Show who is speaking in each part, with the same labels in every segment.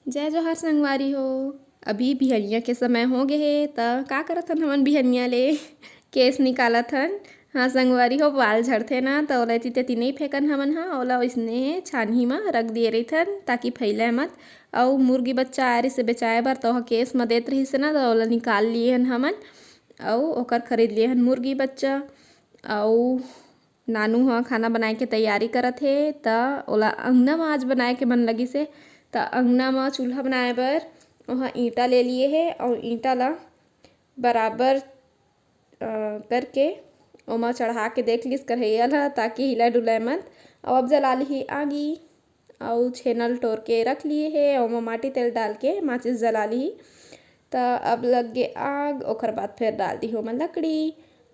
Speaker 1: जय जोहार संगवारी हो। अभी बिहनिया के समय हो गए हे त का करत हन हमन बिहनिया ले केस निकालत हन। हाँ संगवारी हो, बाल झड़थे ना त ओला एती तेती नहीं फेंकन हमन ह, ओला ओइसने छानही म रख दिए रहिथन ताकि फैलय मत। अउ मुर्गी बच्चा आए रहिसे बेचाए बर त ओहा केस म देत रहिसे ना त ओला निकाल लिए हन हमन अउ ओकर खरीद लिए हन मुर्गी बच्चा। अउ नानू ह खाना बनाए के तैयारी करत हे त ओला अंगना म आज बनाए के मन लगिसे त अंगना म चूल्हा बनाए बर ओहा ईंटा ले लिए हे अउ ईंटा ला बराबर करके ओमा चढ़ा के देख लिस करहैया ला ताकि हिलाय डुलाय मत। अउ अब जला लिही आगी अउ छेनल टोर के रख लिए हे ओमा माटी तेल डाल के माचिस जला लिही। त अब लग गे आग, ओकर बाद फिर डाल दिही ओमा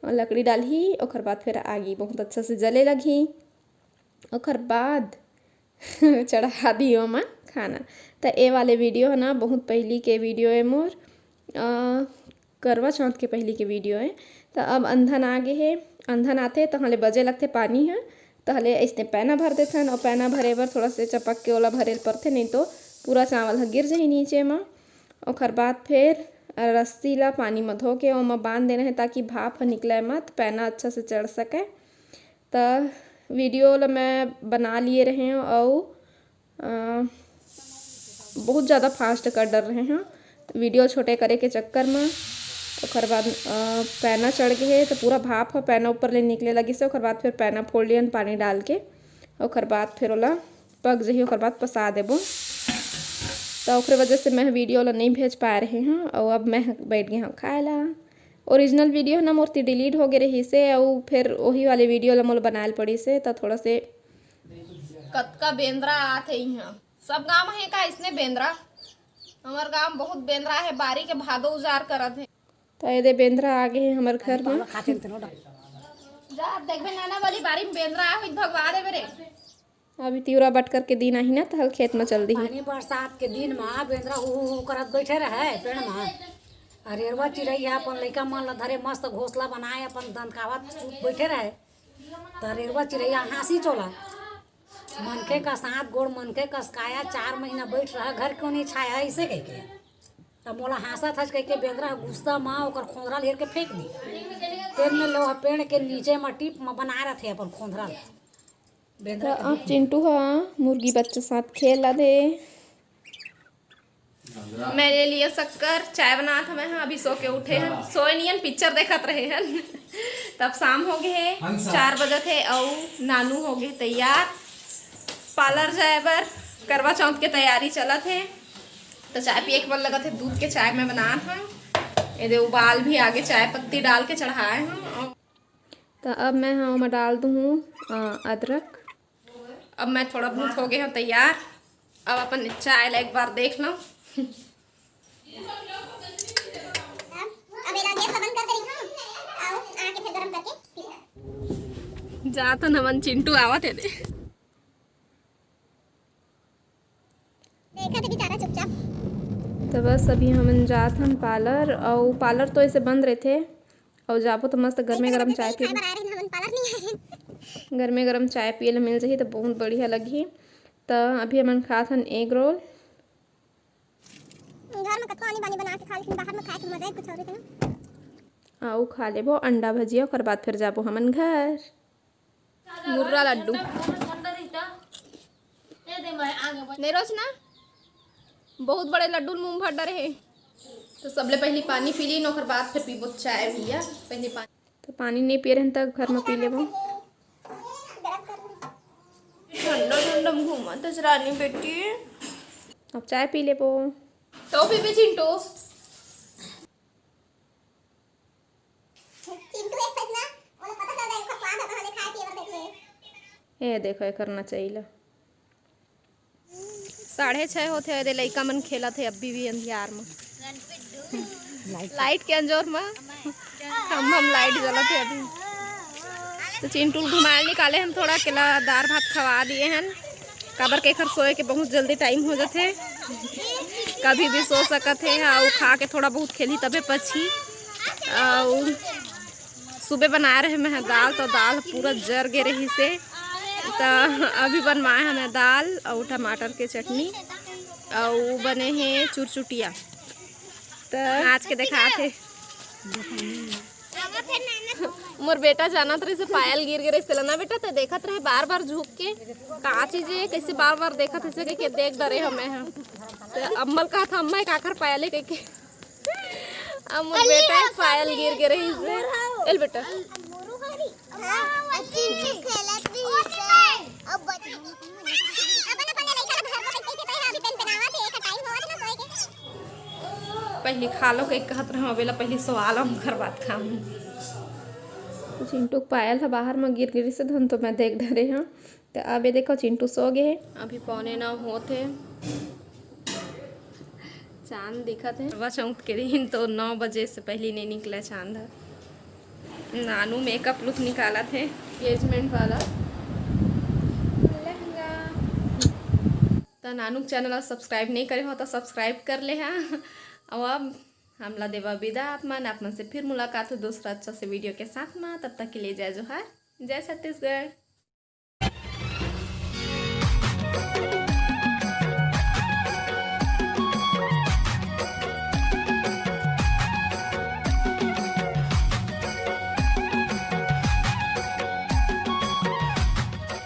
Speaker 1: लकड़ी डालही, ओकर बाद फिर आगी बहुत अच्छा से जले लगही। ओकर बाद चढ़ा दी ओमा खाना। त ए वाले वीडियो है ना बहुत पहली के वीडियो है मोर, करवा चौथ के पहली के वीडियो है। त अब अंधन आ गे हे, अंधन आथे तहाँ ले बजे लगथे पानी ह, तहले ऐसने पैना भर देथन। और पैना भरे बर थोड़ा से चपक के ओला भरे परथे, नहीं तो पूरा चावल ह गिर जाही नीचे म। ओकर बाद फिर रस्सी ला पानी म धो के ओमा बांध देना है ताकि भाप ह निकलय मत, पैना अच्छा से चढ़ सके। त वीडियो ला मैं बना लिए रहे अउ बहुत ज़्यादा फास्ट कर डर रहे हैं वीडियो छोटे करे के चक्कर में। ओकर बाद पैना चढ़ गए हे तो पूरा भाप ह पैना ऊपर ले निकले लगिस। ओकर बाद फिर पैना फोड़ लियन पानी डाल के, ओकर बाद फिर ओला पक जही, ओकर बाद पसा देबो। तो ओकरे वजह से मैं वीडियो ला नहीं भेज पा रहे हैं और अब मैं बैठ गई हूँ खाए ला। ओरिजिनल वीडियो ना मोर डिलीट हो गए रही से और फिर वही वाले वीडियो ला मोला बनाए पड़ी से, तो थोड़ा से
Speaker 2: कतका बेंद्रा आथे इहाँ। सब गांव है का इसने बेंद्रा? हमार गांव बहुत बेंद्रा है, बारी के भादो उजार करत है।
Speaker 1: तो ये बेंद्रा आ गए हैं हमारे घर में।
Speaker 2: जा देखबे नाना वाली बारी में बेंद्रा आ हुई भगवा देबे रे।
Speaker 1: अभी तिवरा बटकर के दिन आही ना तो हल खेत में चल दी
Speaker 3: पानी बरसात के दिन में बेंद्रा हु करत बैठे रहे पेड़ में। अरेरवा चिड़ैया अपन लइका मन ला धरे मस्त घोंसला बनाए अपन दनकावत बैठे रहे। तो अरेरवा चिड़ैया हाँसी चोला मनखे का साथ गोड़ मनखे कस काया 4 महीना बैठ रहा घर क्यों नहीं छाया ऐसे कह के। तब मोला हाँसत हस कह के बेंद्रा गुस्सा में ओकर खोंदरा लेर के फेंक दी। तेल में लोहा पेड़ के नीचे में टिप में बना रहे अपन खोंदरा
Speaker 1: तो अब चिंटू हा मुर्गी बच्चे साथ खेला दे।
Speaker 2: मेरे लिए शक्कर चाय बना था मैं, अभी सो के उठे हैं, सोए नियन पिक्चर देखत रहे हैं। तब शाम हो गए है 4 बजे थे और नानू हो गए तैयार पार्लर जाए बर। करवा चौथ के तैयारी चलत है तो चाय पिए के मन लगा थे, दूध के चाय में बना था। ये उबाल भी आगे चाय पत्ती डाल के चढ़ाए हैं।
Speaker 1: तो अब मैं हाँ मैं डाल दूँ अदरक।
Speaker 2: अब मैं थोड़ा बहुत हो गए हूँ तैयार, अब अपन चाय ला एक बार देख लो। जाता नमन चिंटू आवत है दे।
Speaker 4: देखा तो बेचारा चुपचाप।
Speaker 1: तो बस अभी हम जात हम पार्लर, और पार्लर तो ऐसे बंद रहे थे और जाबो तो मस्त गर्मे गरम चाय पिए, गर्मे गरम चाय पिए ला मिल जाही तो बहुत बढ़िया लगी। तो अभी हमन खात हन एग रोल।
Speaker 4: घर में कतको आनी बानी बना के खा, लेकिन बाहर में खाए के मजा ही कुछ और है ना।
Speaker 1: आउ खा लेबो अंडा भजिया, ओकर बाद फिर जाबो हमन घर।
Speaker 2: मुर्रा लड्डू नेरोज ना बहुत बड़े लड्डू मुंह भर डरे है। तो सबले पहले पानी पी ली, ओकर बाद फिर पीबो चाय भैया। पहले पानी
Speaker 1: तो पानी नहीं पिए रहन तक घर में पी लेबो।
Speaker 2: ठंडा ठंडा घूमत रानी बेटी।
Speaker 1: अब चाय पी लेबो।
Speaker 2: तो पीबे चिंटू।
Speaker 4: चिंटू एक सजना ओला पता चल जाए उसका स्वाद है, हमें खाए पिए बर देखे।
Speaker 1: ए देखो ये करना चाहिए।
Speaker 2: 6:30 होते दे लइका मन खेला थे अभी भी अंधियार में लाइट के अंजोर में हम लाइट जला थे अभी। तो चिंटू घुमाए निकाले हम थोड़ा केला दार भात खवा दिए हैं, काबर के खर सोए के बहुत जल्दी टाइम हो जाते, कभी भी सो सकत है। और खा के थोड़ा बहुत खेली तबे पछी। और सुबह बना रहे मैं दाल, तो दाल पूरा जर गे रही से, तो अभी बनवाए हमें दाल और टमाटर के चटनी। और बने हैं चुरचुटिया। तो आज के दिखाते मोर बेटा जानत रहे से पायल गिर गिरे से ना बेटा, तो देखत रहे बार बार झुक के का चीज है, कैसे बार बार देखत है से के देख डरे हमें हम। तो अम्मल कहा था अम्मा काकर पायल है के अब मोर बेटा पायल गिर गिरे से एल बेटा पहले खा लो के कहत रहे बेला पहले सवाल हम घर बात खाऊं।
Speaker 1: चिंटू पायल था बाहर में गिर गिरी से धन तो मैं देख धरे हाँ। तो अबे देखो चिंटू सो गए।
Speaker 2: अभी 8:45 होते चांद दिखत है। सुबह चौंक के दिन तो 9 बजे से पहले नहीं निकला चांद। नानू मेकअप लुक निकाला थे एंगेजमेंट वाला लहंगा। तो नानू चैनल सब्सक्राइब नहीं करे हो तो सब्सक्राइब कर ले हाँ। और अब हमला देवा विदा आप मन से फिर मुलाकात हो दूसरा अच्छा से वीडियो के साथ में। तब तक के लिए जय जोहार, जय छत्तीसगढ़।